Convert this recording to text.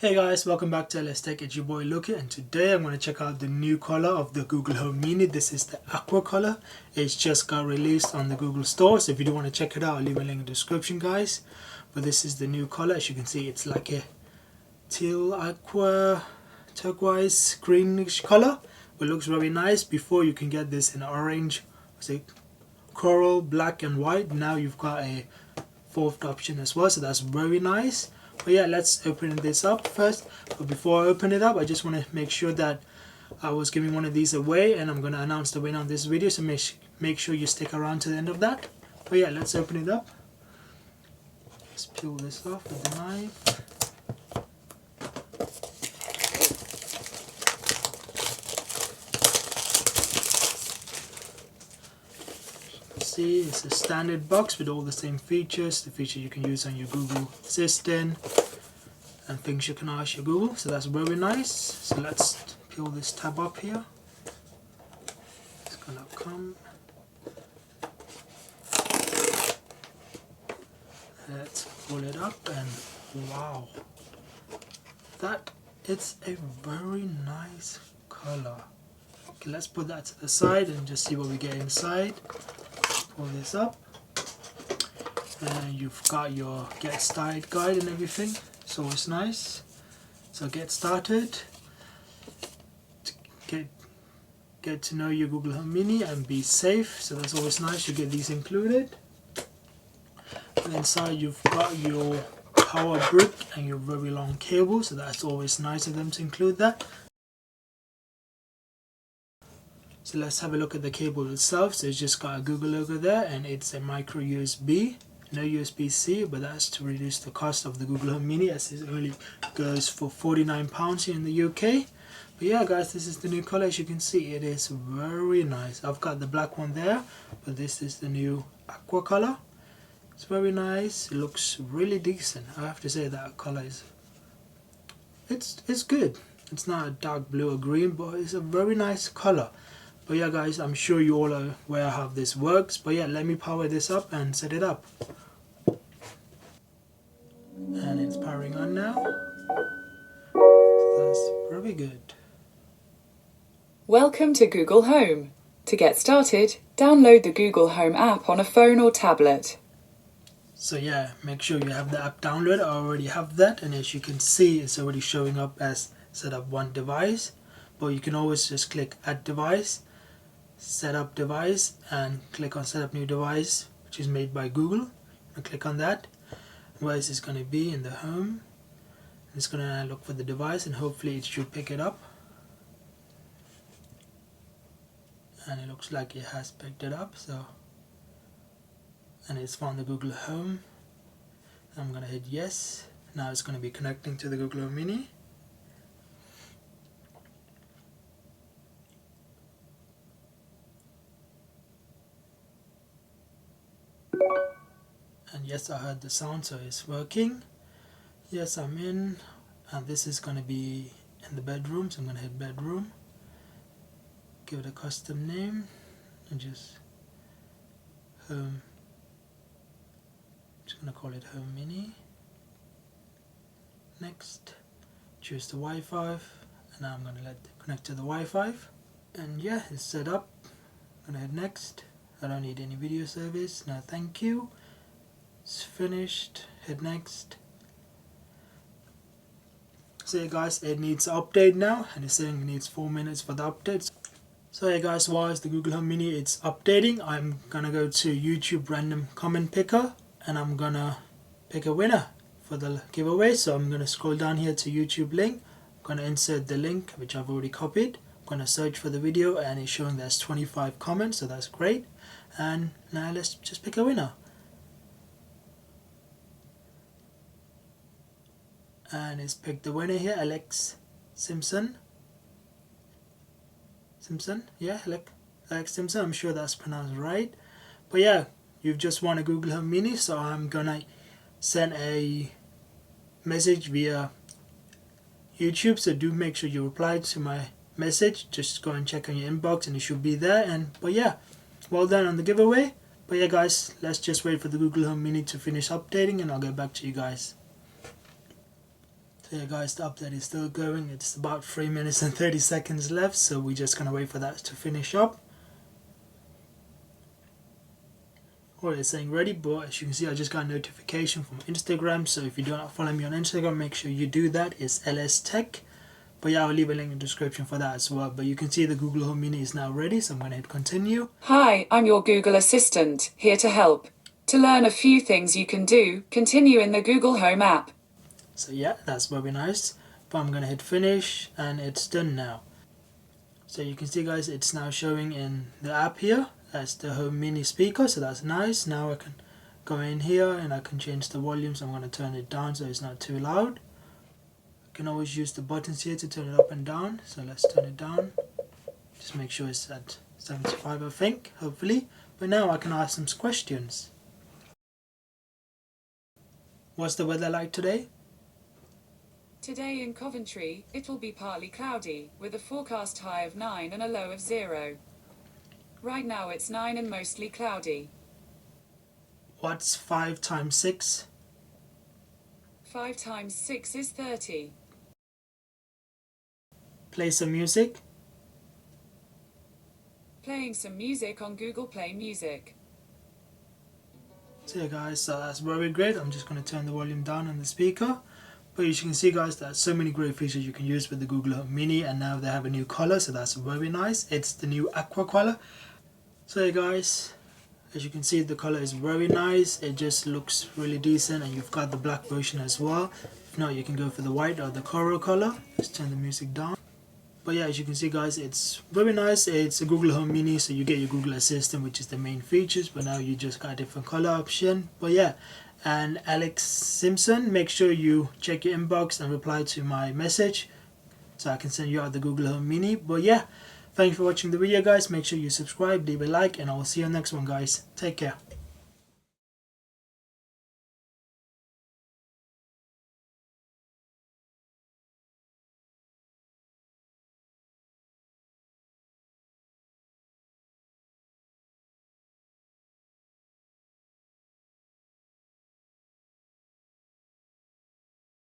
Hey guys, welcome back to Let's Tech. It's your boy Loki, and today I'm going to check out the new color of the Google Home Mini. This is the Aqua color. It's just got released on the Google Store, so if you do want to check it out, I'll leave a link in the description, guys. But this is the new color. As you can see, it's like a teal, aqua, turquoise, greenish color. But it looks very nice. Before, you can get this in orange, coral, black and white. Now you've got a fourth option as well, so that's very nice. But yeah, let's open this up first. But before I open it up, I just want to make sure that I was giving one of these away, and I'm going to announce the winner on this video, so make sure you stick around to the end of that. But yeah, let's open it up. Let's peel this off with the knife. See, it's a standard box with all the same features, the feature you can use on your Google Assistant and things you can ask your Google, so that's very nice. So let's peel this tab up here. It's gonna come. Let's pull it up, and wow, that it's a very nice color. Okay, let's put that to the side and just see what we get inside. Pull this up, and you've got your get started guide and everything, so it's nice. So get started, get to know your Google Home Mini and be safe, so that's always nice. You get these included, and inside you've got your power brick and your very long cable, so that's always nice of them to include that. So let's have a look at the cable itself. So it's just got a Google logo there, and it's a micro USB, no USB-C, but that's to reduce the cost of the Google Home Mini, as it only goes for £49 here in the UK. But yeah guys, this is the new color. As you can see, it is very nice. I've got the black one there, but this is the new aqua color. It's very nice. It looks really decent. I have to say that color is it's good. It's not a dark blue or green, but it's a very nice color. But yeah guys, I'm sure you all are aware how this works. But yeah, let me power this up and set it up. And it's powering on now. So that's very good. Welcome to Google Home. To get started, download the Google Home app on a phone or tablet. So yeah, make sure you have the app downloaded. I already have that, and as you can see, it's already showing up as set up one device. But you can always just click add device, set up device, and click on set up new device, which is made by Google, and click on that. Where is this going to be? In the home. It's going to look for the device, and hopefully it should pick it up, and it looks like it has picked it up. So, and it's found the Google Home. I'm going to hit yes. Now it's going to be connecting to the Google Home Mini. And yes, I heard the sound, so it's working. Yes, I'm in, and this is going to be in the bedroom, so I'm going to hit bedroom, give it a custom name, and just home. I'm just going to call it Home Mini. Next, choose the Wi-Fi, and now I'm going to let it connect to the Wi-Fi. And yeah, it's set up. I'm going to hit next. I don't need any video service. No, thank you. It's finished. Hit next. So yeah guys, it needs update now, and it's saying it needs 4 minutes for the update. So yeah guys, while the Google Home Mini it's updating, I'm gonna go to YouTube random comment picker, and I'm gonna pick a winner for the giveaway. So I'm gonna scroll down here to YouTube link. I'm gonna insert the link which I've already copied. I'm gonna search for the video, and it's showing there's 25 comments, so that's great. And now let's just pick a winner. And it's picked the winner here, Alex Simpson. Yeah, Alex Simpson, I'm sure that's pronounced right. But yeah, you've just won a Google Home Mini, so I'm gonna send a message via YouTube, so do make sure you reply to my message. Just go and check on your inbox, and it should be there. And but yeah, well done on the giveaway. But yeah guys, let's just wait for the Google Home Mini to finish updating, and I'll get back to you guys. So yeah guys, the update is still going. It's about 3 minutes and 30 seconds left, so we're just gonna wait for that to finish up. Alright, it's saying ready, but as you can see, I just got a notification from Instagram. So if you do not follow me on Instagram, make sure you do that. It's LS Tech. But yeah, I'll leave a link in the description for that as well. But you can see the Google Home Mini is now ready, so I'm going to hit continue. Hi, I'm your Google Assistant, here to help. To learn a few things you can do, continue in the Google Home app. So yeah, that's very nice. But I'm going to hit finish and it's done now. So you can see guys, it's now showing in the app here. That's the Home Mini speaker, so that's nice. Now I can go in here and I can change the volume, so I'm going to turn it down so it's not too loud. You can always use the buttons here to turn it up and down, so let's turn it down. Just make sure it's at 75 I think, hopefully. But now I can ask some questions. What's the weather like today? Today in Coventry, it'll be partly cloudy, with a forecast high of 9 and a low of 0. Right now it's 9 and mostly cloudy. What's 5 times 6? 5 times 6 is 30. Play some music. Playing some music on Google Play Music. So yeah guys, so that's very great. I'm just going to turn the volume down on the speaker. But as you can see guys, there's so many great features you can use with the Google Home Mini, and now they have a new color, so that's very nice. It's the new Aqua color. So yeah guys, as you can see, the color is very nice. It just looks really decent, and you've got the black version as well. If not, you can go for the white or the coral color. Just turn the music down. But yeah, as you can see guys, it's very nice. It's a Google Home Mini, so you get your Google Assistant, which is the main features, but now you just got a different color option. But yeah, and Alex Simpson, make sure you check your inbox and reply to my message so I can send you out the Google Home Mini. But yeah, thank you for watching the video guys. Make sure you subscribe, leave a like, and I will see you next one guys. Take care.